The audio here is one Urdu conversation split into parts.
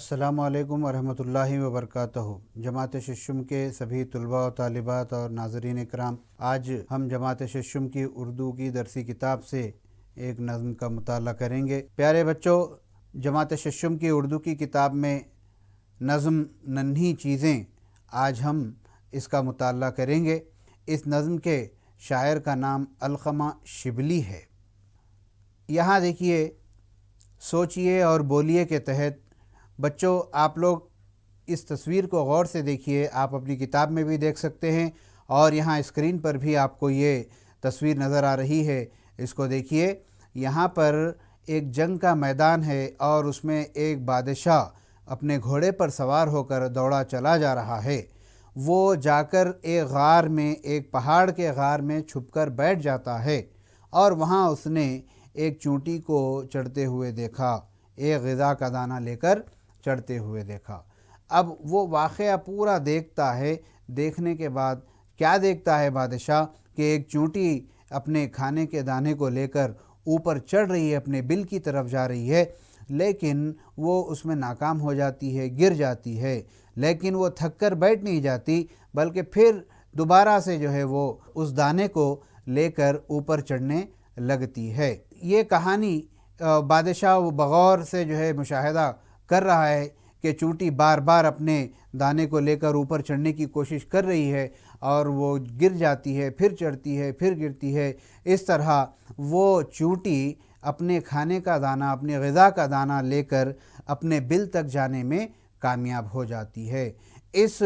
السلام علیکم ورحمۃ اللہ وبرکاتہ۔ جماعت ششم کے سبھی طلباء و طالبات اور ناظرین اکرام، آج ہم جماعت ششم کی اردو کی درسی کتاب سے ایک نظم کا مطالعہ کریں گے۔ پیارے بچوں، جماعت ششم کی اردو کی کتاب میں نظم ننھی چیزیں، آج ہم اس کا مطالعہ کریں گے۔ اس نظم کے شاعر کا نام علقمہ شبلی ہے۔ یہاں دیکھیے، سوچئے اور بولیے کے تحت بچوں آپ لوگ اس تصویر کو غور سے دیکھیے۔ آپ اپنی کتاب میں بھی دیکھ سکتے ہیں اور یہاں اسکرین پر بھی آپ کو یہ تصویر نظر آ رہی ہے۔ اس کو دیکھیے، یہاں پر ایک جنگ کا میدان ہے اور اس میں ایک بادشاہ اپنے گھوڑے پر سوار ہو کر دوڑا چلا جا رہا ہے۔ وہ جا کر ایک غار میں، ایک پہاڑ کے غار میں چھپ کر بیٹھ جاتا ہے اور وہاں اس نے ایک چونٹی کو چڑھتے ہوئے دیکھا، ایک غذا کا دانہ لے کر چڑھتے ہوئے دیکھا۔ اب وہ واقعہ پورا دیکھتا ہے۔ دیکھنے کے بعد کیا دیکھتا ہے بادشاہ کہ ایک چونٹی اپنے کھانے کے دانے کو لے کر اوپر چڑھ رہی ہے، اپنے بل کی طرف جا رہی ہے، لیکن وہ اس میں ناکام ہو جاتی ہے، گر جاتی ہے، لیکن وہ تھک کر بیٹھ نہیں جاتی، بلکہ پھر دوبارہ سے جو ہے وہ اس دانے کو لے کر اوپر چڑھنے لگتی ہے۔ یہ کہانی بادشاہ وہ بغور سے جو ہے مشاہدہ کر رہا ہے کہ چونٹی بار بار اپنے دانے کو لے کر اوپر چڑھنے کی کوشش کر رہی ہے اور وہ گر جاتی ہے، پھر چڑھتی ہے، پھر گرتی ہے۔ اس طرح وہ چونٹی اپنے کھانے کا دانہ، اپنے غذا کا دانہ لے کر اپنے بل تک جانے میں کامیاب ہو جاتی ہے۔ اس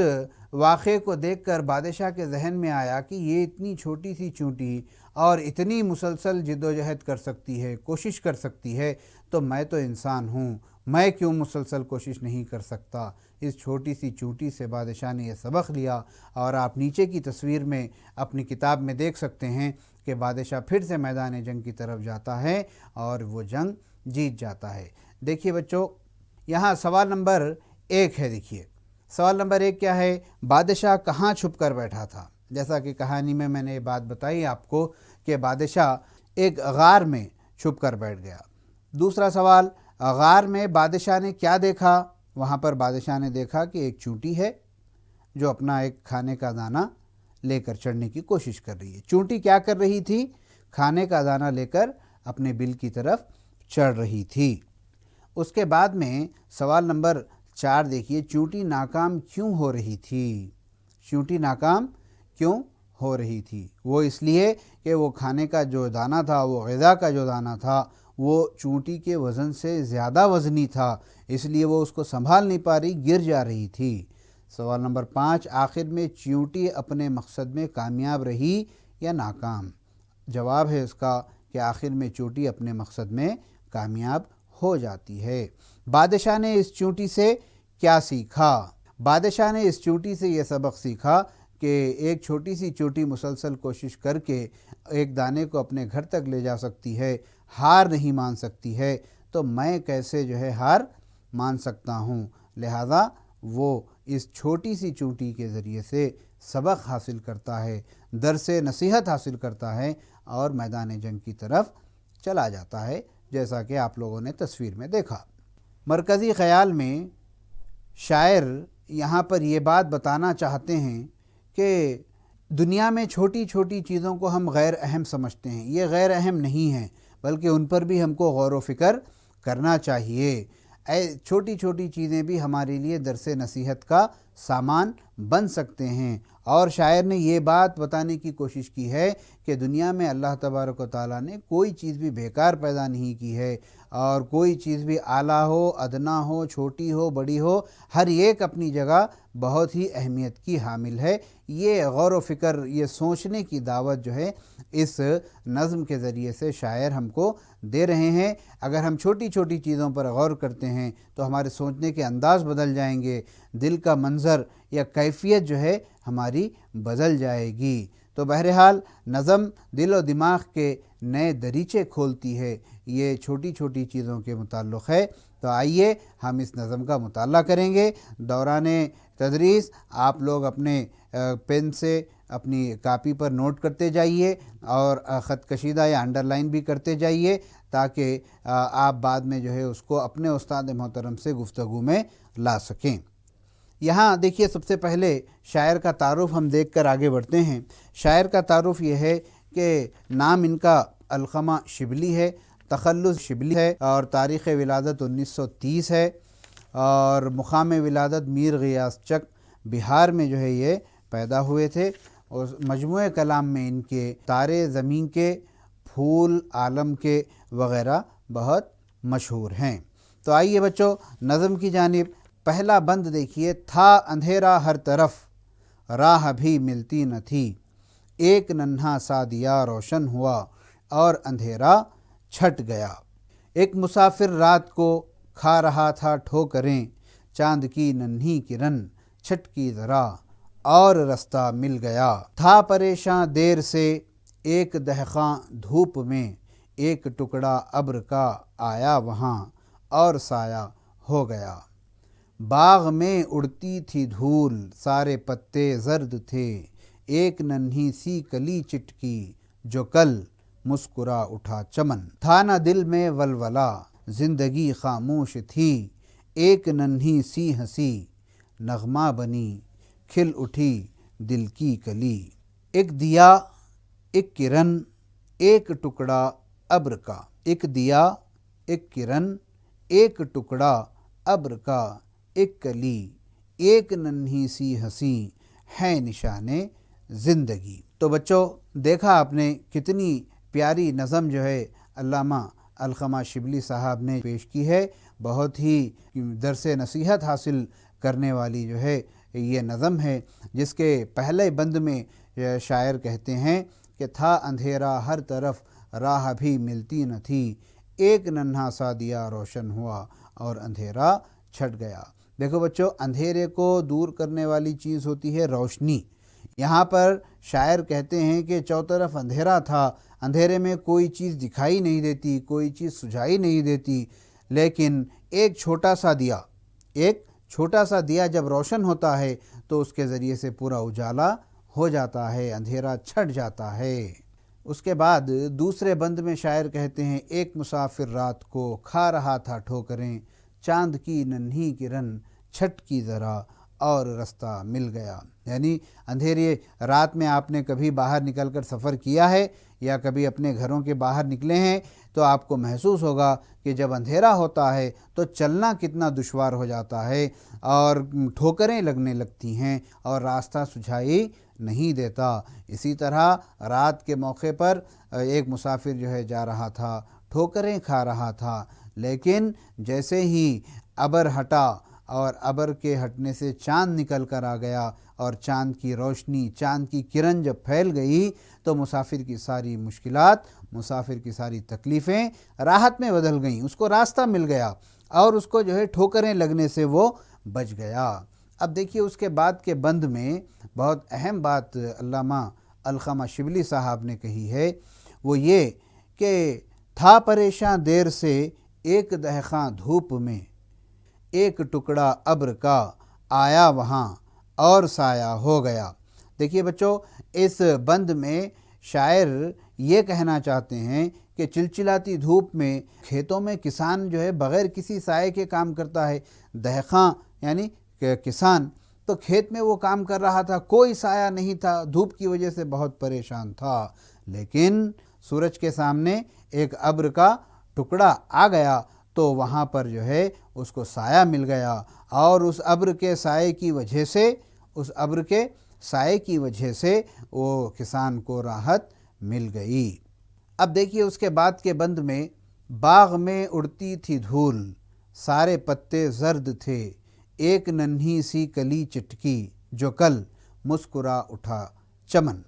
واقعے کو دیکھ کر بادشاہ کے ذہن میں آیا کہ یہ اتنی چھوٹی سی چونٹی اور اتنی مسلسل جد و جہد کر سکتی ہے، کوشش کر سکتی ہے، تو میں تو انسان ہوں، میں کیوں مسلسل کوشش نہیں کر سکتا۔ اس چھوٹی سی چونٹی سے بادشاہ نے یہ سبق لیا اور آپ نیچے کی تصویر میں اپنی کتاب میں دیکھ سکتے ہیں کہ بادشاہ پھر سے میدان جنگ کی طرف جاتا ہے اور وہ جنگ جیت جاتا ہے۔ دیکھیے بچوں، یہاں سوال نمبر 1 ہے۔ دیکھیے سوال نمبر 1 کیا ہے؟ بادشاہ کہاں چھپ کر بیٹھا تھا؟ جیسا کہ کہانی میں نے یہ بات بتائی آپ کو کہ بادشاہ ایک غار میں چھپ کر بیٹھ گیا۔ دوسرا سوال، غار میں بادشاہ نے کیا دیکھا؟ وہاں پر بادشاہ نے دیکھا کہ ایک چونٹی ہے جو اپنا ایک کھانے کا دانہ لے کر چڑھنے کی کوشش کر رہی ہے۔ چونٹی کیا کر رہی تھی؟ کھانے کا دانہ لے کر اپنے بل کی طرف چڑھ رہی تھی۔ اس کے بعد میں سوال نمبر 4 دیکھیے، چونٹی ناکام کیوں ہو رہی تھی؟ چونٹی ناکام کیوں ہو رہی تھی؟ وہ اس لیے کہ وہ کھانے کا جو دانہ تھا، وہ غذا کا جو دانہ تھا، وہ چونٹی کے وزن سے زیادہ وزنی تھا، اس لیے وہ اس کو سنبھال نہیں پا رہی، گر جا رہی تھی۔ سوال نمبر 5، آخر میں چونٹی اپنے مقصد میں کامیاب رہی یا ناکام؟ جواب ہے اس کا کہ آخر میں چونٹی اپنے مقصد میں کامیاب ہو جاتی ہے۔ بادشاہ نے اس چونٹی سے کیا سیکھا؟ بادشاہ نے اس چونٹی سے یہ سبق سیکھا کہ ایک چھوٹی سی چونٹی مسلسل کوشش کر کے ایک دانے کو اپنے گھر تک لے جا سکتی ہے، ہار نہیں مان سکتی ہے، تو میں کیسے جو ہے ہار مان سکتا ہوں؟ لہذا وہ اس چھوٹی سی چونٹی کے ذریعے سے سبق حاصل کرتا ہے، درس نصیحت حاصل کرتا ہے اور میدان جنگ کی طرف چلا جاتا ہے، جیسا کہ آپ لوگوں نے تصویر میں دیکھا۔ مرکزی خیال میں شاعر یہاں پر یہ بات بتانا چاہتے ہیں کہ دنیا میں چھوٹی چھوٹی چیزوں کو ہم غیر اہم سمجھتے ہیں، یہ غیر اہم نہیں ہیں، بلکہ ان پر بھی ہم کو غور و فکر کرنا چاہیے۔ چھوٹی چھوٹی چیزیں بھی ہمارے لیے درس نصیحت کا سامان بن سکتے ہیں۔ اور شاعر نے یہ بات بتانے کی کوشش کی ہے کہ دنیا میں اللہ تبارک و تعالیٰ نے کوئی چیز بھی بیکار پیدا نہیں کی ہے، اور کوئی چیز بھی اعلیٰ ہو، ادنا ہو، چھوٹی ہو، بڑی ہو، ہر ایک اپنی جگہ بہت ہی اہمیت کی حامل ہے۔ یہ غور و فکر، یہ سوچنے کی دعوت جو ہے اس نظم کے ذریعے سے شاعر ہم کو دے رہے ہیں۔ اگر ہم چھوٹی چھوٹی چیزوں پر غور کرتے ہیں تو ہمارے سوچنے کے انداز بدل جائیں گے، دل کا منظر یا کیفیت جو ہے ہماری بدل جائے گی۔ تو بہرحال نظم دل و دماغ کے نئے دریچے کھولتی ہے، یہ چھوٹی چھوٹی چیزوں کے متعلق ہے۔ تو آئیے ہم اس نظم کا مطالعہ کریں گے۔ دوران تدریس آپ لوگ اپنے پین سے اپنی کاپی پر نوٹ کرتے جائیے اور خط کشیدہ یا انڈر لائن بھی کرتے جائیے، تاکہ آپ بعد میں جو ہے اس کو اپنے استاد محترم سے گفتگو میں لا سکیں۔ یہاں دیکھیے سب سے پہلے شاعر کا تعارف ہم دیکھ کر آگے بڑھتے ہیں۔ شاعر کا تعارف یہ ہے کہ نام ان کا علقمہ شبلی ہے، تخلص شبلی ہے، اور تاریخ ولادت 1930 ہے، اور مقام ولادت میر غیاث چک بہار میں جو ہے یہ پیدا ہوئے تھے، اور مجموعہ کلام میں ان کے تارے زمین کے، پھول عالم کے وغیرہ بہت مشہور ہیں۔ تو آئیے بچوں نظم کی جانب۔ پہلا بند دیکھیے، تھا اندھیرا ہر طرف راہ بھی ملتی نہ تھی، ایک ننھا سا دیا روشن ہوا اور اندھیرا چھٹ گیا۔ ایک مسافر رات کو کھا رہا تھا ٹھوکریں، چاند کی ننھی کرن چھٹکی ذرا اور رستہ مل گیا۔ تھا پریشاں دیر سے ایک دہقاں دھوپ میں، ایک ٹکڑا ابر کا آیا وہاں اور سایہ ہو گیا۔ باغ میں اڑتی تھی دھول، سارے پتے زرد تھے، ایک ننھی سی کلی چٹکی جو کل مسکرا اٹھا چمن۔ تھا نہ دل میں ولولہ، زندگی خاموش تھی، ایک ننھی سی ہنسی نغمہ بنی کھل اٹھی دل کی کلی۔ ایک دیا ایک کرن ایک ٹکڑا ابر کا، ایک دیا ایک کرن ایک ٹکڑا ابر کا، ایک کلی ایک ننھی سی ہنسی ہے نشان زندگی۔ تو بچوں دیکھا آپ نے کتنی پیاری نظم جو ہے علامہ علقمہ شبلی صاحب نے پیش کی ہے۔ بہت ہی درس نصیحت حاصل کرنے والی جو ہے یہ نظم ہے، جس کے پہلے بند میں شاعر کہتے ہیں کہ تھا اندھیرا ہر طرف راہ بھی ملتی نہ تھی، ایک ننھا سا دیا روشن ہوا اور اندھیرا چھٹ گیا۔ دیکھو بچوں، اندھیرے کو دور کرنے والی چیز ہوتی ہے روشنی۔ یہاں پر شاعر کہتے ہیں کہ چوطرف اندھیرا تھا، اندھیرے میں کوئی چیز دکھائی نہیں دیتی، کوئی چیز سجھائی نہیں دیتی، لیکن ایک چھوٹا سا دیا جب روشن ہوتا ہے تو اس کے ذریعے سے پورا اجالا ہو جاتا ہے، اندھیرا چھٹ جاتا ہے۔ اس کے بعد دوسرے بند میں شاعر کہتے ہیں، ایک مسافر رات کو کھا رہا تھا ٹھوکریں، چاند کی ننھی کرن چھٹکی ذرا اور رستہ مل گیا۔ یعنی اندھیرے رات میں آپ نے کبھی باہر نکل کر سفر کیا ہے یا کبھی اپنے گھروں کے باہر نکلے ہیں تو آپ کو محسوس ہوگا کہ جب اندھیرا ہوتا ہے تو چلنا کتنا دشوار ہو جاتا ہے اور ٹھوکریں لگنے لگتی ہیں اور راستہ سجھائی نہیں دیتا۔ اسی طرح رات کے موقع پر ایک مسافر جو ہے جا رہا تھا، ٹھوکریں کھا رہا تھا، لیکن جیسے ہی ابر ہٹا اور ابر کے ہٹنے سے چاند نکل کر آ گیا اور چاند کی روشنی، چاند کی کرن جب پھیل گئی تو مسافر کی ساری مشکلات، مسافر کی ساری تکلیفیں راحت میں بدل گئیں، اس کو راستہ مل گیا اور اس کو جو ہے ٹھوکریں لگنے سے وہ بچ گیا۔ اب دیکھیے اس کے بعد کے بند میں بہت اہم بات علامہ علقمہ شبلی صاحب نے کہی ہے، وہ یہ کہ تھا پریشاں دیر سے ایک دہقاں دھوپ میں، ایک ٹکڑا ابر کا آیا وہاں اور سایہ ہو گیا۔ دیکھیے بچوں، اس بند میں شاعر یہ کہنا چاہتے ہیں کہ چلچلاتی دھوپ میں کھیتوں میں کسان جو ہے بغیر کسی سائے کے کام کرتا ہے۔ دہقاں یعنی کہ کسان تو کھیت میں وہ کام کر رہا تھا، کوئی سایہ نہیں تھا، دھوپ کی وجہ سے بہت پریشان تھا، لیکن سورج کے سامنے ایک ابر کا ٹکڑا آ گیا تو وہاں پر جو ہے اس کو سایہ مل گیا اور اس ابر کے سائے کی وجہ سے وہ کسان کو راحت مل گئی۔ اب دیکھیے اس کے بعد کے بند میں، باغ میں اڑتی تھی دھول، سارے پتے زرد تھے، ایک ننھی سی کلی چٹکی جو کل مسکرا اٹھا چمن۔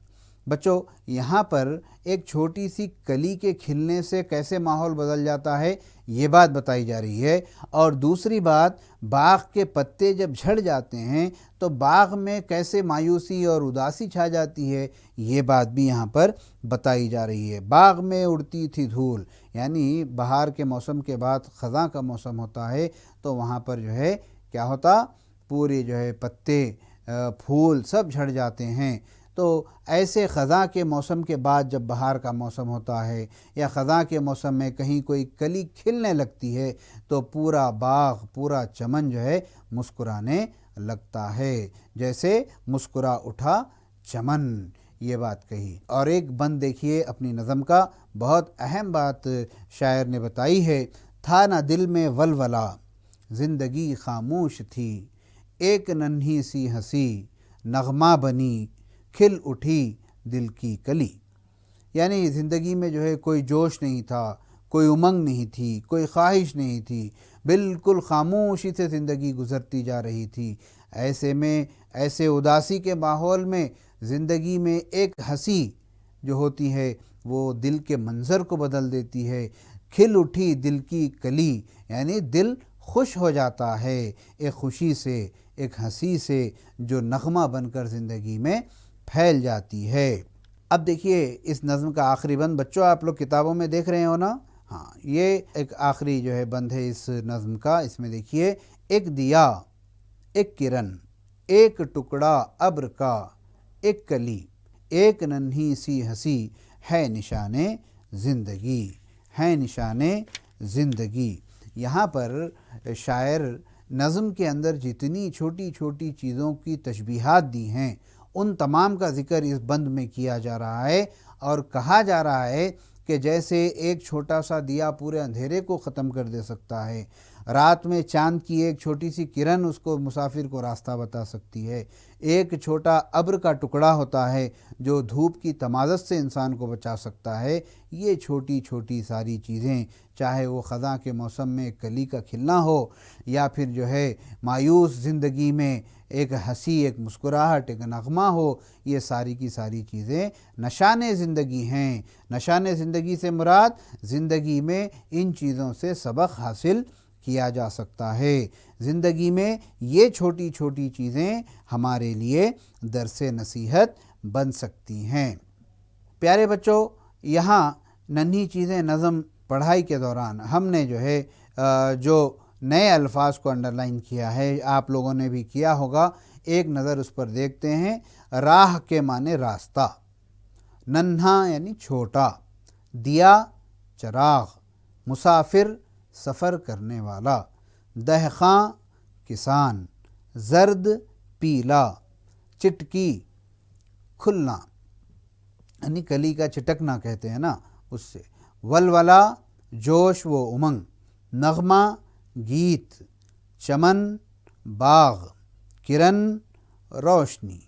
بچوں یہاں پر ایک چھوٹی سی کلی کے کھلنے سے کیسے ماحول بدل جاتا ہے یہ بات بتائی جا رہی ہے، اور دوسری بات باغ کے پتے جب جھڑ جاتے ہیں تو باغ میں کیسے مایوسی اور اداسی چھا جاتی ہے یہ بات بھی یہاں پر بتائی جا رہی ہے۔ باغ میں اڑتی تھی دھول، یعنی بہار کے موسم کے بعد خزاں کا موسم ہوتا ہے تو وہاں پر جو ہے کیا ہوتا، پورے جو ہے پتے پھول سب جھڑ جاتے ہیں، تو ایسے خزاں کے موسم کے بعد جب بہار کا موسم ہوتا ہے یا خزاں کے موسم میں کہیں کوئی کلی کھلنے لگتی ہے تو پورا باغ، پورا چمن جو ہے مسکرانے لگتا ہے، جیسے مسکرا اٹھا چمن، یہ بات کہی۔ اور ایک بند دیکھیے اپنی نظم کا، بہت اہم بات شاعر نے بتائی ہے۔ تھا نہ دل میں ولولہ زندگی خاموش تھی، ایک ننھی سی ہنسی نغمہ بنی کھل اٹھی دل کی کلی۔ یعنی زندگی میں جو ہے کوئی جوش نہیں تھا، کوئی امنگ نہیں تھی، کوئی خواہش نہیں تھی، بالکل خاموشی سے زندگی گزرتی جا رہی تھی۔ ایسے میں، ایسے اداسی کے ماحول میں زندگی میں ایک ہنسی جو ہوتی ہے وہ دل کے منظر کو بدل دیتی ہے۔ کھل اٹھی دل کی کلی، یعنی دل خوش ہو جاتا ہے ایک خوشی سے، ایک ہنسی سے جو نغمہ بن کر زندگی میں پھیل جاتی ہے۔ اب دیکھیے اس نظم کا آخری بند، بچوں آپ لوگ کتابوں میں دیکھ رہے ہو نا؟ ہاں، یہ ایک آخری جو ہے بند ہے اس نظم کا۔ اس میں دیکھیے، ایک دیا، ایک کرن، ایک ٹکڑا ابر کا، ایک کلی، ایک ننھی سی ہنسی ہے نشان زندگی، ہے نشان زندگی۔ یہاں پر شاعر نظم کے اندر جتنی چھوٹی چھوٹی چیزوں کی تشبیہات دی ہیں ان تمام کا ذکر اس بند میں کیا جا رہا ہے، اور کہا جا رہا ہے کہ جیسے ایک چھوٹا سا دیا پورے اندھیرے کو ختم کر دے سکتا ہے، رات میں چاند کی ایک چھوٹی سی کرن اس کو، مسافر کو راستہ بتا سکتی ہے، ایک چھوٹا ابر کا ٹکڑا ہوتا ہے جو دھوپ کی تمازت سے انسان کو بچا سکتا ہے۔ یہ چھوٹی چھوٹی ساری چیزیں، چاہے وہ خزاں کے موسم میں کلی کا کھلنا ہو یا پھر جو ہے مایوس زندگی میں ایک ہنسی، ایک مسکراہٹ، ایک نغمہ ہو، یہ ساری کی ساری چیزیں نشان زندگی ہیں۔ نشان زندگی سے مراد زندگی میں ان چیزوں سے سبق حاصل کیا جا سکتا ہے۔ زندگی میں یہ چھوٹی چھوٹی چیزیں ہمارے لیے درس نصیحت بن سکتی ہیں۔ پیارے بچوں، یہاں ننھی چیزیں نظم پڑھائی کے دوران ہم نے جو ہے جو نئے الفاظ کو انڈرلائن کیا ہے، آپ لوگوں نے بھی کیا ہوگا، ایک نظر اس پر دیکھتے ہیں۔ راہ کے معنی راستہ، ننھا یعنی چھوٹا، دیا چراغ، مسافر سفر کرنے والا، دہقاں کسان، زرد پیلا، چٹکی کھلنا یعنی کلی کا چٹکنا کہتے ہیں نا اس سے، ولولا جوش و امنگ، نغمہ گیت، چمن باغ، کرن روشنی۔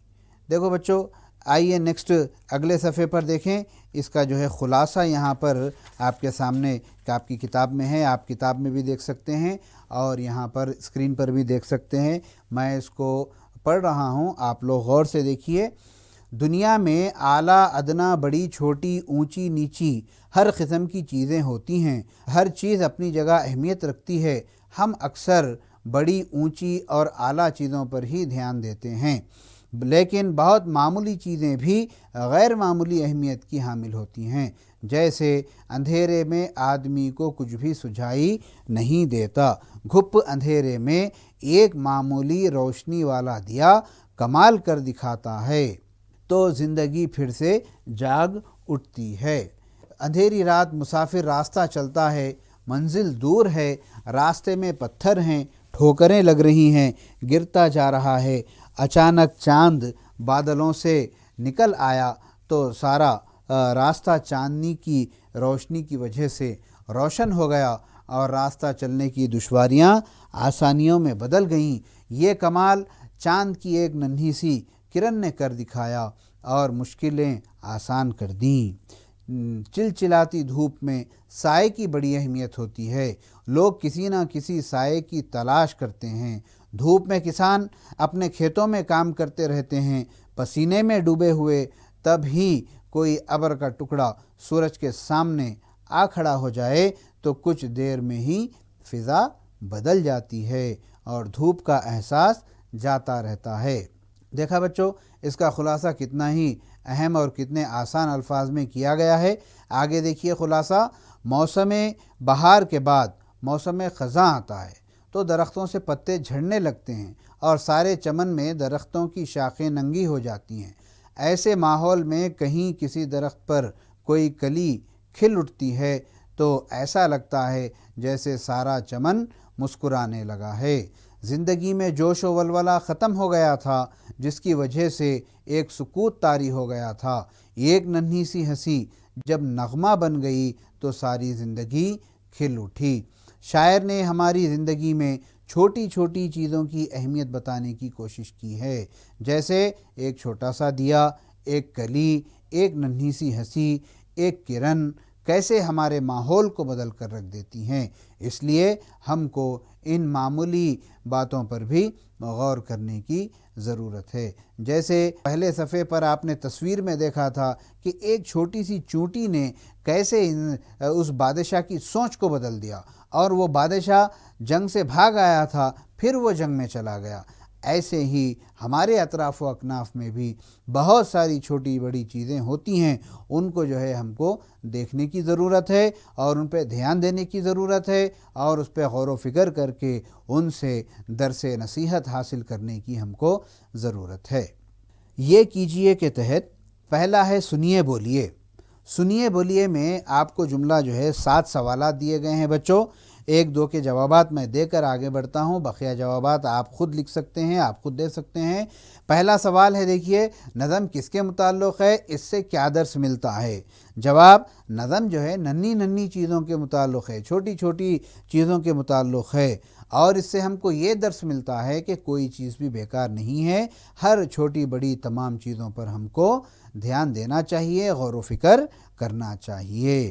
دیکھو بچوں، آئیے نیکسٹ اگلے صفحے پر دیکھیں، اس کا جو ہے خلاصہ یہاں پر آپ کے سامنے کہ آپ کی کتاب میں ہے، آپ کتاب میں بھی دیکھ سکتے ہیں اور یہاں پر اسکرین پر بھی دیکھ سکتے ہیں۔ میں اس کو پڑھ رہا ہوں، آپ لوگ غور سے دیکھیے۔ دنیا میں اعلیٰ ادنا، بڑی چھوٹی، اونچی نیچی ہر قسم کی چیزیں ہوتی ہیں، ہر چیز اپنی جگہ اہمیت رکھتی ہے۔ ہم اکثر بڑی، اونچی اور اعلیٰ چیزوں پر ہی دھیان دیتے ہیں، لیکن بہت معمولی چیزیں بھی غیر معمولی اہمیت کی حامل ہوتی ہیں، جیسے اندھیرے میں آدمی کو کچھ بھی سجھائی نہیں دیتا، گھپ اندھیرے میں ایک معمولی روشنی والا دیا کمال کر دکھاتا ہے تو زندگی پھر سے جاگ اٹھتی ہے۔ اندھیری رات مسافر راستہ چلتا ہے، منزل دور ہے، راستے میں پتھر ہیں، ٹھوکریں لگ رہی ہیں، گرتا جا رہا ہے، اچانک چاند بادلوں سے نکل آیا تو سارا راستہ چاندنی کی روشنی کی وجہ سے روشن ہو گیا اور راستہ چلنے کی دشواریاں آسانیوں میں بدل گئیں۔ یہ کمال چاند کی ایک ننھی سی کرن نے کر دکھایا اور مشکلیں آسان کر دیں۔ چلچلاتی دھوپ میں سائے کی بڑی اہمیت ہوتی ہے، لوگ کسی نہ کسی سائے کی تلاش کرتے ہیں۔ دھوپ میں کسان اپنے کھیتوں میں کام کرتے رہتے ہیں، پسینے میں ڈوبے ہوئے، تب ہی کوئی ابر کا ٹکڑا سورج کے سامنے آ کھڑا ہو جائے تو کچھ دیر میں ہی فضا بدل جاتی ہے اور دھوپ کا احساس جاتا رہتا ہے۔ دیکھا بچوں، اس کا خلاصہ کتنا ہی اہم اور کتنے آسان الفاظ میں کیا گیا ہے۔ آگے دیکھیے خلاصہ، موسم بہار کے بعد موسم خزاں آتا ہے تو درختوں سے پتے جھڑنے لگتے ہیں اور سارے چمن میں درختوں کی شاخیں ننگی ہو جاتی ہیں۔ ایسے ماحول میں کہیں کسی درخت پر کوئی کلی کھل اٹھتی ہے تو ایسا لگتا ہے جیسے سارا چمن مسکرانے لگا ہے۔ زندگی میں جوش و ولولہ ختم ہو گیا تھا، جس کی وجہ سے ایک سکوت طاری ہو گیا تھا۔ ایک ننھی سی ہنسی جب نغمہ بن گئی تو ساری زندگی کھل اٹھی۔ شاعر نے ہماری زندگی میں چھوٹی چھوٹی چیزوں کی اہمیت بتانے کی کوشش کی ہے، جیسے ایک چھوٹا سا دیا، ایک کلی، ایک ننھی سی ہنسی، ایک کرن کیسے ہمارے ماحول کو بدل کر رکھ دیتی ہیں۔ اس لیے ہم کو ان معمولی باتوں پر بھی غور کرنے کی ضرورت ہے۔ جیسے پہلے صفحے پر آپ نے تصویر میں دیکھا تھا کہ ایک چھوٹی سی چونٹی نے کیسے اس بادشاہ کی سوچ کو بدل دیا، اور وہ بادشاہ جنگ سے بھاگ آیا تھا، پھر وہ جنگ میں چلا گیا۔ ایسے ہی ہمارے اطراف و اکناف میں بھی بہت ساری چھوٹی بڑی چیزیں ہوتی ہیں، ان کو جو ہے ہم کو دیکھنے کی ضرورت ہے اور ان پہ دھیان دینے کی ضرورت ہے، اور اس پہ غور و فکر کر کے ان سے درس نصیحت حاصل کرنے کی ہم کو ضرورت ہے۔ یہ کیجئے کے تحت پہلا ہے سنیے بولیے۔ سنیے بولیے میں آپ کو جملہ جو ہے 7 سوالات دیے گئے ہیں بچوں۔ 1-2 کے جوابات میں دے کر آگے بڑھتا ہوں، بقیہ جوابات آپ خود لکھ سکتے ہیں، آپ خود دے سکتے ہیں۔ پہلا سوال ہے، دیکھیے، نظم کس کے متعلق ہے، اس سے کیا درس ملتا ہے؟ جواب، نظم جو ہے ننھی ننھی چیزوں کے متعلق ہے، چھوٹی چھوٹی چیزوں کے متعلق ہے، اور اس سے ہم کو یہ درس ملتا ہے کہ کوئی چیز بھی بیکار نہیں ہے، ہر چھوٹی بڑی تمام چیزوں پر ہم کو دھیان دینا چاہیے، غور و فکر کرنا چاہیے۔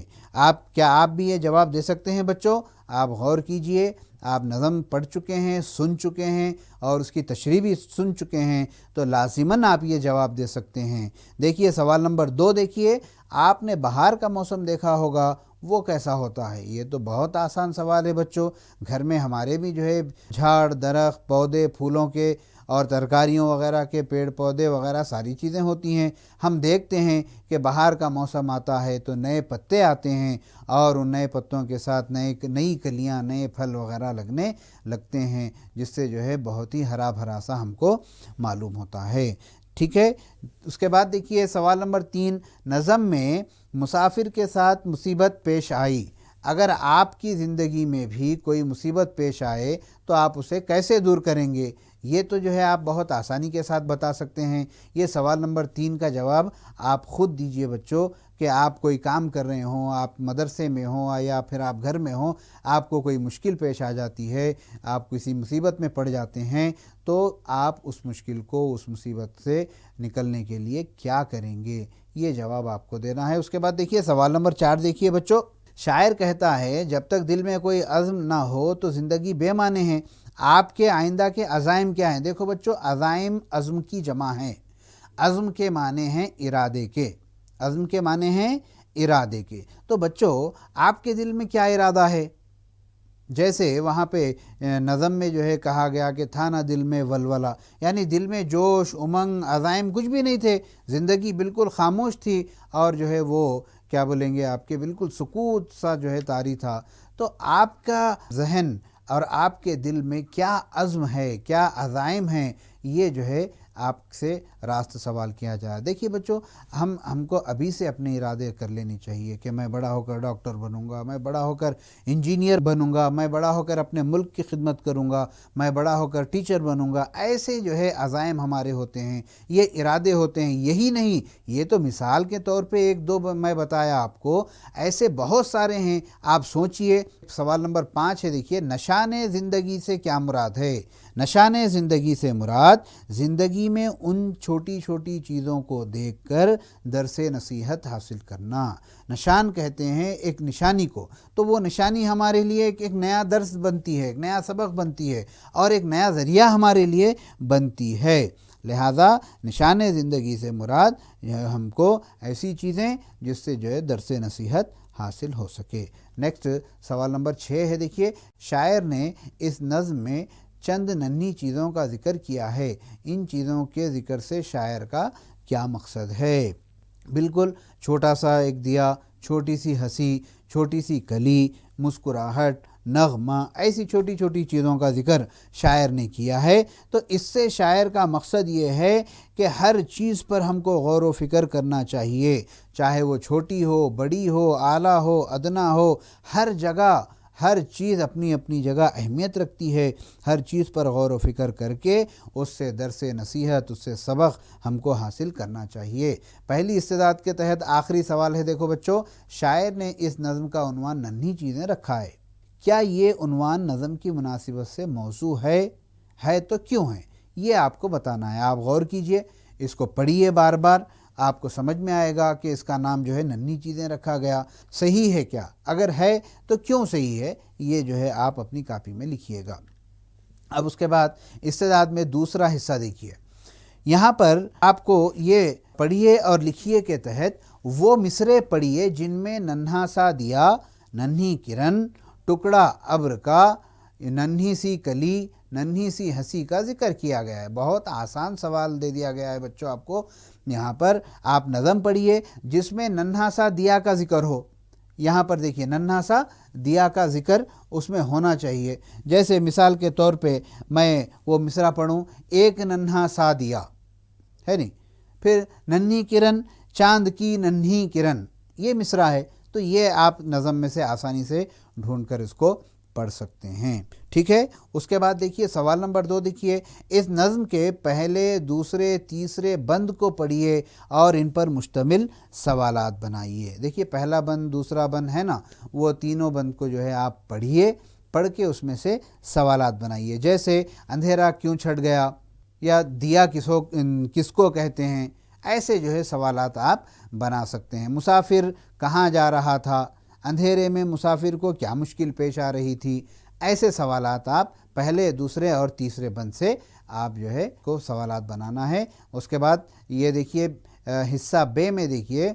کیا آپ بھی یہ جواب دے سکتے ہیں بچوں؟ آپ غور کیجئے، آپ نظم پڑھ چکے ہیں، سن چکے ہیں، اور اس کی تشریح بھی سن چکے ہیں، تو لازماً آپ یہ جواب دے سکتے ہیں۔ دیکھیے سوال نمبر 2، دیکھیے، آپ نے بہار کا موسم دیکھا ہوگا، وہ کیسا ہوتا ہے؟ یہ تو بہت آسان سوال ہے بچوں۔ گھر میں ہمارے بھی جو ہے جھاڑ، درخت، پودے، پھولوں کے اور ترکاریوں وغیرہ کے پیڑ پودے وغیرہ ساری چیزیں ہوتی ہیں۔ ہم دیکھتے ہیں کہ بہار کا موسم آتا ہے تو نئے پتے آتے ہیں، اور ان نئے پتوں کے ساتھ نئی کلیاں، نئے پھل وغیرہ لگنے لگتے ہیں، جس سے جو ہے بہت ہی ہرا بھرا سا ہم کو معلوم ہوتا ہے۔ ٹھیک ہے، اس کے بعد دیکھیے سوال نمبر 3، نظم میں مسافر کے ساتھ مصیبت پیش آئی۔ اگر آپ کی زندگی میں بھی کوئی مصیبت پیش آئے تو آپ اسے کیسے دور کریں گے؟ یہ تو جو ہے آپ بہت آسانی کے ساتھ بتا سکتے ہیں۔ یہ سوال نمبر 3 کا جواب آپ خود دیجئے بچوں، کہ آپ کوئی کام کر رہے ہوں، آپ مدرسے میں ہوں یا پھر آپ گھر میں ہوں، آپ کو کوئی مشکل پیش آ جاتی ہے، آپ کسی مصیبت میں پڑ جاتے ہیں، تو آپ اس مشکل کو، اس مصیبت سے نکلنے کے لیے کیا کریں گے؟ یہ جواب آپ کو دینا ہے۔ اس کے بعد دیکھیے سوال نمبر 4، دیکھیے بچوں، شاعر کہتا ہے جب تک دل میں کوئی عزم نہ ہو تو زندگی بے معنی ہے۔ آپ کے آئندہ کے عزائم کیا ہیں؟ دیکھو بچوں، عزائم عزم کی جمع ہیں۔ عزم کے معنی ہیں ارادے کے، عزم کے معنی ہیں ارادے کے۔ تو بچوں، آپ کے دل میں کیا ارادہ ہے؟ جیسے وہاں پہ نظم میں جو ہے کہا گیا کہ تھا نہ دل میں ولولہ، یعنی دل میں جوش، امنگ، عزائم کچھ بھی نہیں تھے، زندگی بالکل خاموش تھی، اور جو ہے وہ کیا بولیں گے، آپ کے بالکل سکوت سا جو ہے طاری تھا۔ تو آپ کا ذہن اور آپ کے دل میں کیا عزم ہے، کیا عزائم ہیں، یہ جو ہے آپ سے راست سوال کیا جائے۔ دیکھیے بچوں، ہم کو ابھی سے اپنے ارادے کر لینی چاہیے کہ میں بڑا ہو کر ڈاکٹر بنوں گا، میں بڑا ہو کر انجینئر بنوں گا، میں بڑا ہو کر اپنے ملک کی خدمت کروں گا، میں بڑا ہو کر ٹیچر بنوں گا۔ ایسے جو ہے عزائم ہمارے ہوتے ہیں، یہ ارادے ہوتے ہیں۔ یہی نہیں، یہ تو مثال کے طور پہ 1-2 میں بتایا آپ کو، ایسے بہت سارے ہیں۔ آپ سوچئے۔ سوال نمبر 5 ہے، دیکھیے، نشان زندگی سے کیا مراد ہے؟ نشان زندگی سے مراد زندگی میں ان چھوٹی چھوٹی چیزوں کو دیکھ کر درس نصیحت حاصل کرنا۔ نشان کہتے ہیں ایک نشانی کو، تو وہ نشانی ہمارے لیے ایک نیا درس بنتی ہے، ایک نیا سبق بنتی ہے، اور ایک نیا ذریعہ ہمارے لیے بنتی ہے۔ لہذا نشان زندگی سے مراد ہم کو ایسی چیزیں جس سے جو ہے درس نصیحت حاصل ہو سکے۔ نیکسٹ سوال نمبر 6 ہے، دیکھیے، شاعر نے اس نظم میں چند ننھی چیزوں کا ذکر کیا ہے، ان چیزوں کے ذکر سے شاعر کا کیا مقصد ہے؟ بالکل چھوٹا سا ایک دیا، چھوٹی سی ہنسی، چھوٹی سی کلی، مسکراہٹ، نغمہ، ایسی چھوٹی چھوٹی چیزوں کا ذکر شاعر نے کیا ہے۔ تو اس سے شاعر کا مقصد یہ ہے کہ ہر چیز پر ہم کو غور و فکر کرنا چاہیے، چاہے وہ چھوٹی ہو، بڑی ہو، اعلیٰ ہو، ادنا ہو، ہر جگہ ہر چیز اپنی اپنی جگہ اہمیت رکھتی ہے۔ ہر چیز پر غور و فکر کر کے اس سے درس نصیحت، اس سے سبق ہم کو حاصل کرنا چاہیے۔ پہلی استعداد کے تحت آخری سوال ہے، دیکھو بچوں، شاعر نے اس نظم کا عنوان ننھی چیزیں رکھا ہے۔ کیا یہ عنوان نظم کی مناسبت سے موزوں ہے تو کیوں ہے؟ یہ آپ کو بتانا ہے۔ آپ غور کیجئے، اس کو پڑھیے بار بار، آپ کو سمجھ میں آئے گا کہ اس کا نام جو ہے ننھی چیزیں رکھا گیا، صحیح ہے کیا؟ اگر ہے تو کیوں صحیح ہے، یہ جو ہے آپ اپنی کاپی میں لکھیے گا۔ اب اس کے بعد استعداد میں دوسرا حصہ دیکھیے، یہاں پر آپ کو یہ پڑھیے اور لکھیے کے تحت وہ مصرعے پڑھیے جن میں ننھا سا دیا، ننھی کرن، ٹکڑا ابر کا، ننھی سی کلی، ننھی سی ہنسی کا ذکر کیا گیا ہے۔ بہت آسان سوال دے دیا گیا ہے بچوں آپ کو، یہاں پر آپ نظم پڑھیے جس میں ننھا سا دیا کا ذکر ہو۔ یہاں پر دیکھیے ننھا سا دیا کا ذکر اس میں ہونا چاہیے۔ جیسے مثال کے طور پہ میں وہ مصرع پڑھوں، ایک ننھا سا دیا ہے نہیں، پھر ننھی کرن، چاند کی ننھی کرن، یہ مصرع ہے، تو یہ آپ نظم میں سے آسانی سے ڈھونڈ کر اس کو پڑھ سکتے ہیں، ٹھیک ہے۔ اس کے بعد دیکھیے سوال نمبر 2 دیکھیے، اس نظم کے پہلے، دوسرے، تیسرے بند کو پڑھیے اور ان پر مشتمل سوالات بنائیے۔ دیکھیے پہلا بند، دوسرا بند ہے نا، وہ تینوں بند کو جو ہے آپ پڑھیے، پڑھ کے اس میں سے سوالات بنائیے۔ جیسے اندھیرا کیوں چھٹ گیا، یا دیا کس کو کہتے ہیں، ایسے جو ہے سوالات آپ بنا سکتے ہیں۔ مسافر کہاں جا رہا تھا، اندھیرے میں مسافر کو کیا مشکل پیش آ رہی تھی، ایسے سوالات آپ پہلے، دوسرے اور تیسرے بند سے آپ جو ہے کو سوالات بنانا ہے۔ اس کے بعد یہ دیکھیے حصہ بے میں دیکھیے،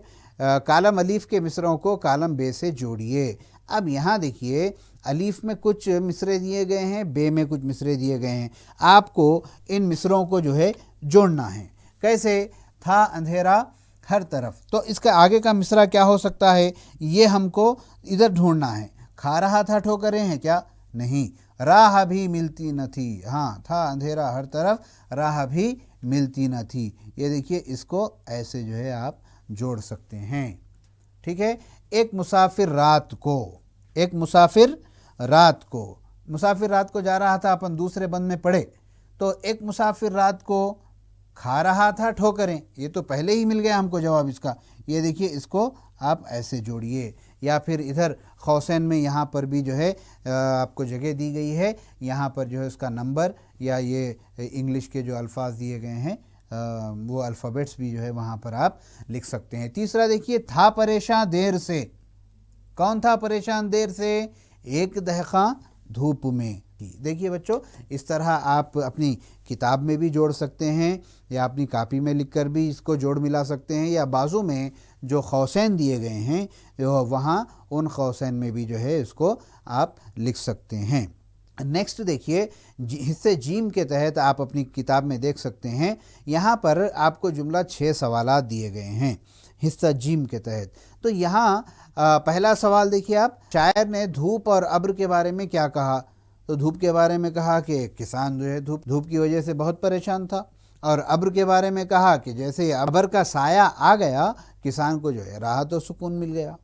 کالم الف کے مصرعوں کو کالم بے سے جوڑیے۔ اب یہاں دیکھیے الف میں کچھ مصرعے دیے گئے ہیں، بے میں کچھ مصرعے دیے گئے ہیں، آپ کو ان مصرعوں کو جو ہے جوڑنا ہے۔ کیسے؟ تھا اندھیرا ہر طرف، تو اس کا آگے کا مصرع کیا ہو سکتا ہے، یہ ہم کو ادھر ڈھونڈنا ہے۔ کھا رہا تھا ٹھوکریں ہیں کیا؟ نہیں۔ راہ بھی ملتی نہ تھی، ہاں، تھا اندھیرا ہر طرف، راہ بھی ملتی نہ تھی، یہ دیکھیے اس کو ایسے جو ہے آپ جوڑ سکتے ہیں، ٹھیک ہے۔ ایک مسافر رات کو، ایک مسافر رات کو، مسافر رات کو جا رہا تھا، اپن دوسرے بند میں پڑھے، تو ایک مسافر رات کو کھا رہا تھا ٹھوکریں، یہ تو پہلے ہی مل گیا ہم کو جواب اس کا، یہ دیکھیے اس کو آپ ایسے جوڑیے۔ یا پھر ادھر قوسین میں یہاں پر بھی جو ہے آپ کو جگہ دی گئی ہے، یہاں پر جو ہے اس کا نمبر یا یہ انگلش کے جو الفاظ دیے گئے ہیں وہ الفابیٹس بھی جو ہے وہاں پر آپ لکھ سکتے ہیں۔ تیسرا دیکھیے، تھا پریشان دیر سے، کون تھا پریشان دیر سے؟ ایک دہقاں دھوپ میں۔ دیکھیے بچوں، اس طرح آپ اپنی کتاب میں بھی جوڑ سکتے ہیں، یا اپنی کاپی میں لکھ کر بھی اس کو جوڑ ملا سکتے ہیں، یا بازو میں جو قوسین دیے گئے ہیں وہاں ان قوسین میں بھی جو ہے اس کو آپ لکھ سکتے ہیں۔ نیکسٹ دیکھیے حصے جیم کے تحت آپ اپنی کتاب میں دیکھ سکتے ہیں، یہاں پر آپ کو جملہ 6 سوالات دیے گئے ہیں حصہ جیم کے تحت۔ تو یہاں پہلا سوال دیکھیے آپ، شاعر نے دھوپ اور ابر کے بارے میں کیا کہا؟ تو دھوپ کے بارے میں کہا کہ کسان جو ہے دھوپ کی وجہ سے بہت پریشان تھا، اور ابر کے بارے میں کہا کہ جیسے ابر کا سایہ آ گیا کسان کو جو ہے راحت و سکون مل گیا،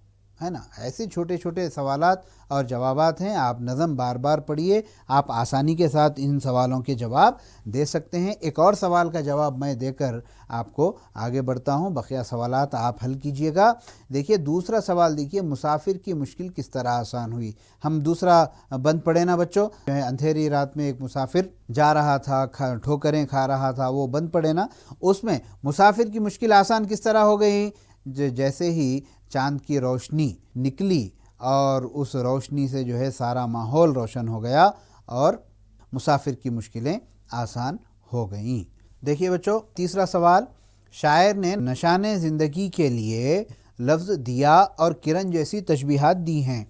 ہے نا۔ ایسے چھوٹے چھوٹے سوالات اور جوابات ہیں، آپ نظم بار بار پڑھیے، آپ آسانی کے ساتھ ان سوالوں کے جواب دے سکتے ہیں۔ ایک اور سوال کا جواب میں دے کر آپ کو آگے بڑھتا ہوں، بقیہ سوالات آپ حل کیجئے گا۔ دیکھیے دوسرا سوال دیکھیے، مسافر کی مشکل کس طرح آسان ہوئی؟ ہم دوسرا بند پڑھے نا بچوں، اندھیری رات میں ایک مسافر جا رہا تھا، ٹھوکریں کھا رہا تھا، وہ بند پڑھے نا، اس میں مسافر کی مشکل آسان کس طرح ہو گئی؟ جیسے ہی چاند کی روشنی نکلی اور اس روشنی سے جو ہے سارا ماحول روشن ہو گیا اور مسافر کی مشکلیں آسان ہو گئیں۔ دیکھیے بچوں تیسرا سوال، شاعر نے نشان زندگی کے لیے لفظ دیا اور کرن جیسی تشبیہات دی ہیں،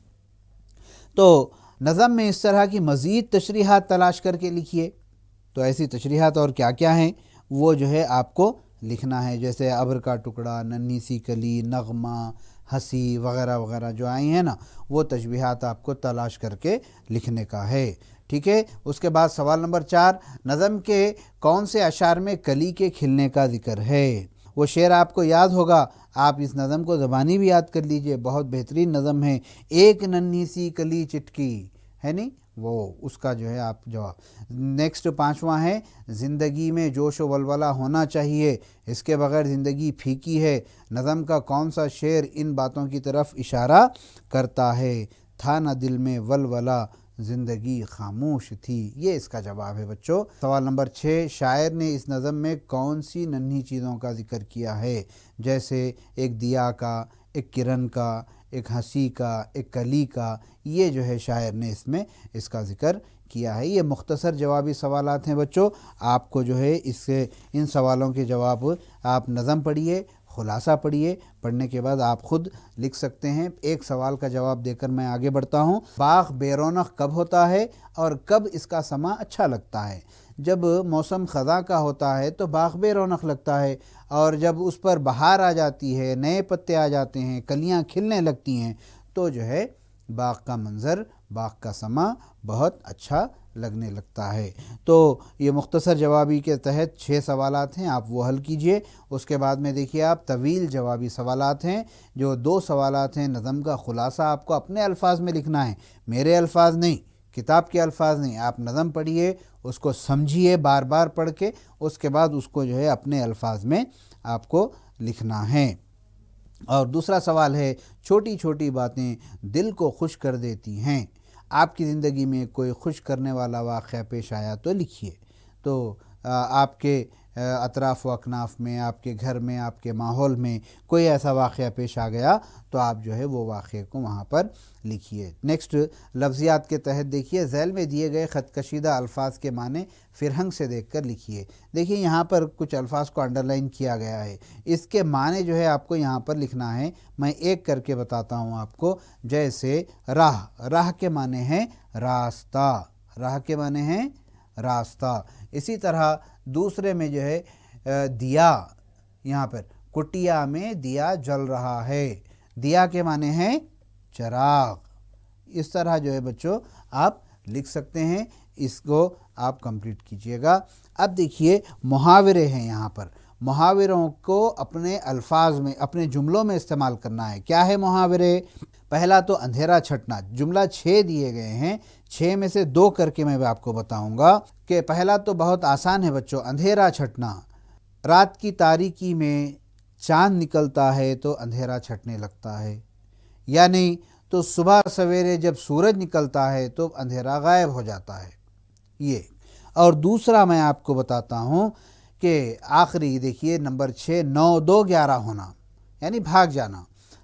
تو نظم میں اس طرح کی مزید تشریحات تلاش کر کے لکھیے۔ تو ایسی تشریحات اور کیا کیا ہیں وہ جو ہے آپ کو لکھنا ہے، جیسے ابر کا ٹکڑا، ننھی سی کلی، نغمہ، ہنسی وغیرہ وغیرہ جو آئی ہیں نا، وہ تشبیہات آپ کو تلاش کر کے لکھنے کا ہے، ٹھیک ہے۔ اس کے بعد سوال نمبر 4، نظم کے کون سے اشعار میں کلی کے کھلنے کا ذکر ہے؟ وہ شعر آپ کو یاد ہوگا، آپ اس نظم کو زبانی بھی یاد کر لیجئے، بہت بہترین نظم ہے۔ ایک ننھی سی کلی چٹکی ہے نہیں، وہ اس کا جو ہے آپ جواب۔ نیکسٹ 5واں ہے، زندگی میں جوش و ولولہ ہونا چاہیے، اس کے بغیر زندگی پھیکی ہے، نظم کا کون سا شعر ان باتوں کی طرف اشارہ کرتا ہے؟ تھا نہ دل میں ولولہ زندگی خاموش تھی، یہ اس کا جواب ہے بچوں۔ سوال نمبر 6، شاعر نے اس نظم میں کون سی ننھی چیزوں کا ذکر کیا ہے؟ جیسے ایک دیا کا، ایک کرن کا، ایک ہنسی کا، ایک کلی کا، یہ جو ہے شاعر نے اس کا ذکر کیا ہے۔ یہ مختصر جوابی سوالات ہیں بچوں، آپ کو جو ہے ان سوالوں کے جواب آپ نظم پڑھیے، خلاصہ پڑھیے، پڑھنے کے بعد آپ خود لکھ سکتے ہیں۔ ایک سوال کا جواب دے کر میں آگے بڑھتا ہوں۔ باغ بے رونق کب ہوتا ہے اور کب اس کا سماں اچھا لگتا ہے؟ جب موسم خزاں کا ہوتا ہے تو باغ بے رونق لگتا ہے، اور جب اس پر بہار آ جاتی ہے، نئے پتے آ جاتے ہیں، کلیاں کھلنے لگتی ہیں، تو جو ہے باغ کا منظر، باغ کا سماں بہت اچھا لگنے لگتا ہے۔ تو یہ مختصر جوابی کے تحت 6 سوالات ہیں، آپ وہ حل کیجئے۔ اس کے بعد میں دیکھیے آپ طویل جوابی سوالات ہیں، جو 2 سوالات ہیں، نظم کا خلاصہ آپ کو اپنے الفاظ میں لکھنا ہے، میرے الفاظ نہیں، کتاب کے الفاظ نہیں۔ آپ نظم پڑھیے، اس کو سمجھیے بار بار پڑھ کے، اس کے بعد اس کو جو ہے اپنے الفاظ میں آپ کو لکھنا ہے۔ اور دوسرا سوال ہے، چھوٹی چھوٹی باتیں دل کو خوش کر دیتی ہیں، آپ کی زندگی میں کوئی خوش کرنے والا واقعہ پیش آیا تو لکھیے۔ تو آپ کے اطراف و اکناف میں، آپ کے گھر میں، آپ کے ماحول میں کوئی ایسا واقعہ پیش آ گیا تو آپ جو ہے وہ واقعے کو وہاں پر لکھیے۔ نیکسٹ لفظیات کے تحت دیکھیے، ذیل میں دیے گئے خط کشیدہ الفاظ کے معنی فرہنگ سے دیکھ کر لکھیے۔ دیکھیے یہاں پر کچھ الفاظ کو انڈرلائن کیا گیا ہے، اس کے معنی جو ہے آپ کو یہاں پر لکھنا ہے۔ میں ایک کر کے بتاتا ہوں آپ کو، جیسے راہ، راہ کے معنی ہیں راستہ، راہ کے معنی ہیں راستہ۔ اسی طرح دوسرے میں جو ہے دیا، یہاں پر کٹیا میں دیا جل رہا ہے، دیا کے معنی ہیں چراغ۔ اس طرح جو ہے بچوں آپ لکھ سکتے ہیں، اس کو آپ کمپلیٹ کیجئے گا۔ اب دیکھیے محاورے ہیں، یہاں پر محاوروں کو اپنے الفاظ میں، اپنے جملوں میں استعمال کرنا ہے۔ کیا ہے محاورے؟ پہلا تو اندھیرا چھٹنا، جملہ 6 دیے گئے ہیں، 6 میں سے 2 کر کے میں آپ کو بتاؤں گا کہ پہلا تو بہت آسان ہے بچوں، اندھیرا چھٹنا۔ رات کی تاریکی میں چاند نکلتا ہے تو اندھیرا چھٹنے لگتا ہے، یعنی تو صبح سویرے جب سورج نکلتا ہے تو اندھیرا غائب ہو جاتا ہے، یہ۔ اور دوسرا میں آپ کو بتاتا ہوں کہ آخری دیکھیے نمبر 6، 9 2 11 ہونا، یعنی بھاگ جانا۔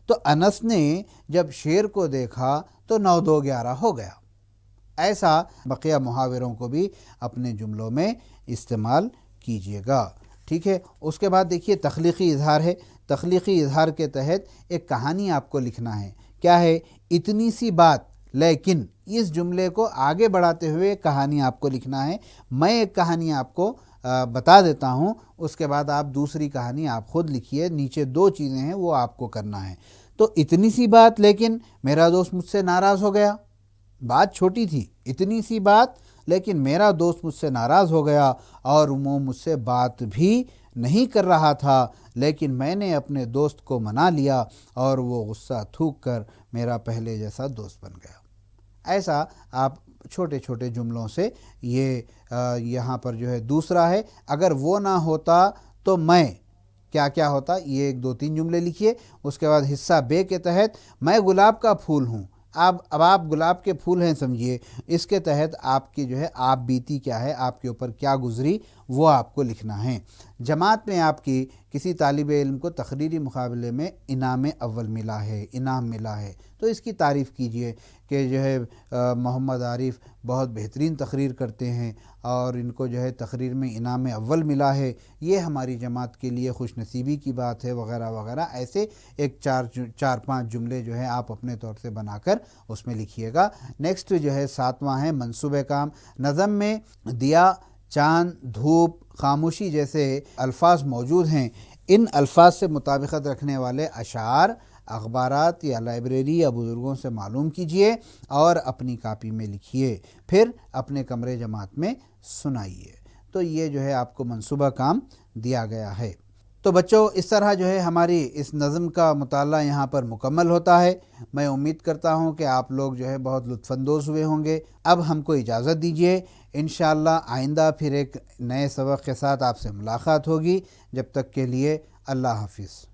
تو انس نے جب شیر کو دیکھا تو 9 2 11 ہو گیا۔ ایسا بقیہ محاوروں کو بھی اپنے جملوں میں استعمال کیجیے گا، ٹھیک ہے۔ اس کے بعد دیکھیے تخلیقی اظہار ہے، تخلیقی اظہار کے تحت ایک کہانی آپ کو لکھنا ہے۔ کیا ہے؟ اتنی سی بات لیکن، اس جملے کو آگے بڑھاتے ہوئے کہانی آپ کو لکھنا ہے۔ میں ایک کہانی آپ کو بتا دیتا ہوں، اس کے بعد آپ دوسری کہانی آپ خود لکھیے، نیچے 2 چیزیں ہیں وہ آپ کو کرنا ہے۔ تو اتنی سی بات لیکن میرا دوست مجھ سے ناراض ہو گیا، بات چھوٹی تھی، اتنی سی بات لیکن میرا دوست مجھ سے ناراض ہو گیا، اور وہ مجھ سے بات بھی نہیں کر رہا تھا، لیکن میں نے اپنے دوست کو منا لیا اور وہ غصہ تھوک کر میرا پہلے جیسا دوست بن گیا۔ ایسا آپ چھوٹے چھوٹے جملوں سے یہ یہاں پر جو ہے دوسرا ہے، اگر وہ نہ ہوتا تو میں کیا کیا ہوتا، یہ 1 2 3 جملے لکھیے۔ اس کے بعد حصہ بے کے تحت، میں گلاب کا پھول ہوں، اب آپ گلاب کے پھول ہیں سمجھیے، اس کے تحت آپ کی جو ہے آپ بیتی کیا ہے، آپ کے اوپر کیا گزری، وہ آپ کو لکھنا ہے۔ جماعت میں آپ کی کسی طالب علم کو تقریری مقابلے میں انعام اول ملا ہے، انعام ملا ہے، تو اس کی تعریف کیجئے کہ جو ہے محمد عارف بہت بہترین تقریر کرتے ہیں اور ان کو جو ہے تقریر میں انعام اول ملا ہے، یہ ہماری جماعت کے لیے خوش نصیبی کی بات ہے، وغیرہ وغیرہ۔ ایسے ایک 4-5 جملے جو ہے آپ اپنے طور سے بنا کر اس میں لکھیے گا۔ نیکسٹ جو ہے 7واں ہے منصوبہ کام۔ نظم میں دیا، چاند، دھوپ، خاموشی جیسے الفاظ موجود ہیں، ان الفاظ سے مطابقت رکھنے والے اشعار اخبارات یا لائبریری یا بزرگوں سے معلوم کیجئے اور اپنی کاپی میں لکھیے، پھر اپنے کمرے جماعت میں سنائیے۔ تو یہ جو ہے آپ کو منصوبہ کام دیا گیا ہے۔ تو بچوں اس طرح جو ہے ہماری اس نظم کا مطالعہ یہاں پر مکمل ہوتا ہے۔ میں امید کرتا ہوں کہ آپ لوگ جو ہے بہت لطف اندوز ہوئے ہوں گے۔ اب ہم کو اجازت دیجیے، انشاءاللہ آئندہ پھر ایک نئے سبق کے ساتھ آپ سے ملاقات ہوگی۔ جب تک کے لیے اللہ حافظ۔